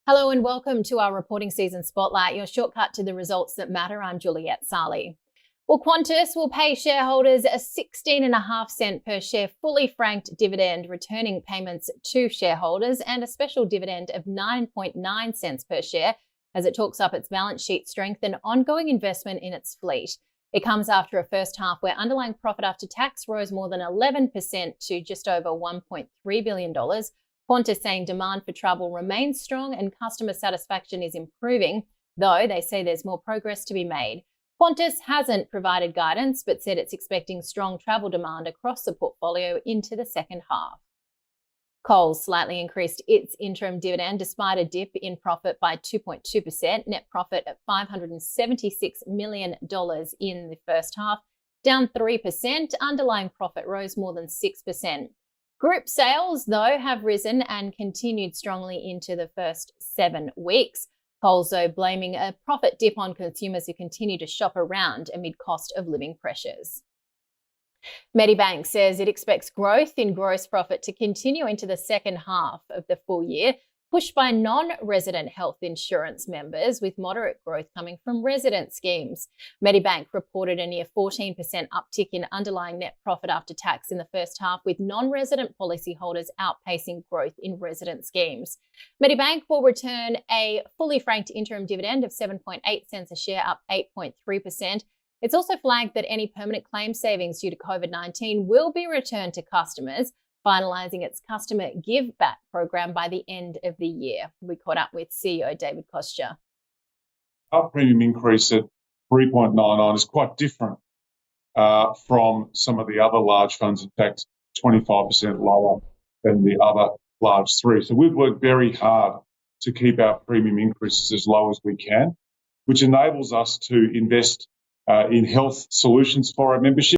Hello and welcome to our reporting season spotlight, your shortcut to the results that matter. I'm Juliette Sarli. Well, Qantas will pay shareholders a 16.5 per share fully franked dividend, returning payments to shareholders, and a special dividend of 9.9 per share as it talks up its balance sheet strength and ongoing investment in its fleet. It comes after a first half where underlying profit after tax rose more than 11% to just over $1.3 billion. Qantas saying demand for travel remains strong and customer satisfaction is improving, though they say there's more progress to be made. Qantas hasn't provided guidance, but said it's expecting strong travel demand across the portfolio into the second half. Coles slightly increased its interim dividend despite a dip in profit by 2.2%, net profit at $576 million in the first half, down 3%. Underlying profit rose more than 6%. Group sales, though, have risen and continued strongly into the first 7 weeks. Coles, though, blaming a profit dip on consumers who continue to shop around amid cost of living pressures. Medibank says it expects growth in gross profit to continue into the second half of the full year, pushed by non-resident health insurance members, with moderate growth coming from resident schemes. Medibank reported a near 14% uptick in underlying net profit after tax in the first half, with non-resident policyholders outpacing growth in resident schemes. Medibank will return a fully franked interim dividend of 7.8 a share, up 8.3%. It's also flagged that any permanent claim savings due to COVID-19 will be returned to customers, finalising its customer give back program by the end of the year. We caught up with CEO David Kostya. Our premium increase at 3.99 is quite different from some of the other large funds. In fact, 25% lower than the other large three. So we've worked very hard to keep our premium increases as low as we can, which enables us to invest in health solutions for our membership.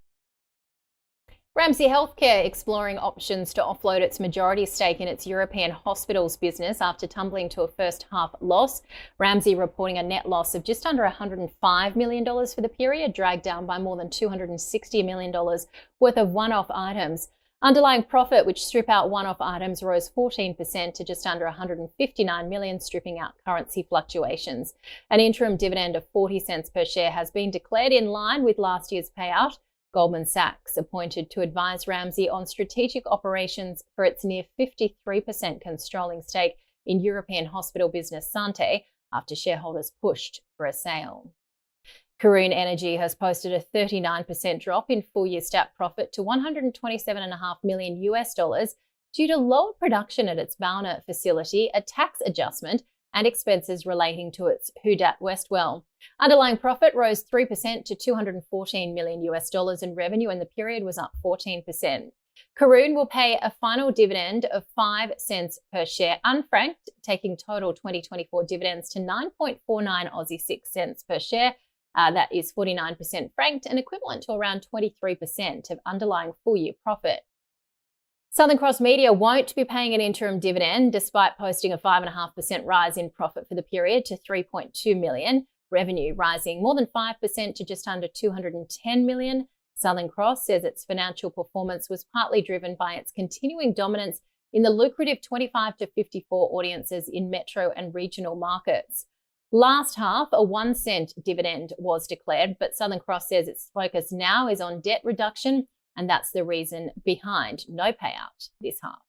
Ramsay Health Care exploring options to offload its majority stake in its European hospitals business after tumbling to a first half loss. Ramsay reporting a net loss of just under $105 million for the period, dragged down by more than $260 million worth of one-off items. Underlying profit, which strip out one-off items, rose 14% to just under $159 million, stripping out currency fluctuations. An interim dividend of 40 cents per share has been declared in line with last year's payout. Goldman Sachs appointed to advise Ramsay on strategic operations for its near 53% controlling stake in European hospital business Sante after shareholders pushed for a sale. Karoon Energy has posted a 39% drop in full-year stat profit to $127.5 million due to lower production at its Bauna facility, a tax adjustment, and expenses relating to its Who Dat West well. Underlying profit rose 3% to $214 million, and revenue in the period was up 14%. Karoon will pay a final dividend of 5 cents per share unfranked, taking total 2024 dividends to 9.49 Aussie 6 cents per share. That is 49% franked and equivalent to around 23% of underlying full-year profit. Southern Cross Media won't be paying an interim dividend despite posting a 5.5% rise in profit for the period to $3.2 million. Revenue rising more than 5% to just under $210 million. Southern Cross says its financial performance was partly driven by its continuing dominance in the lucrative 25 to 54 audiences in metro and regional markets. Last half, a 1 cent dividend was declared, but Southern Cross says its focus now is on debt reduction, and that's the reason behind no payout this half.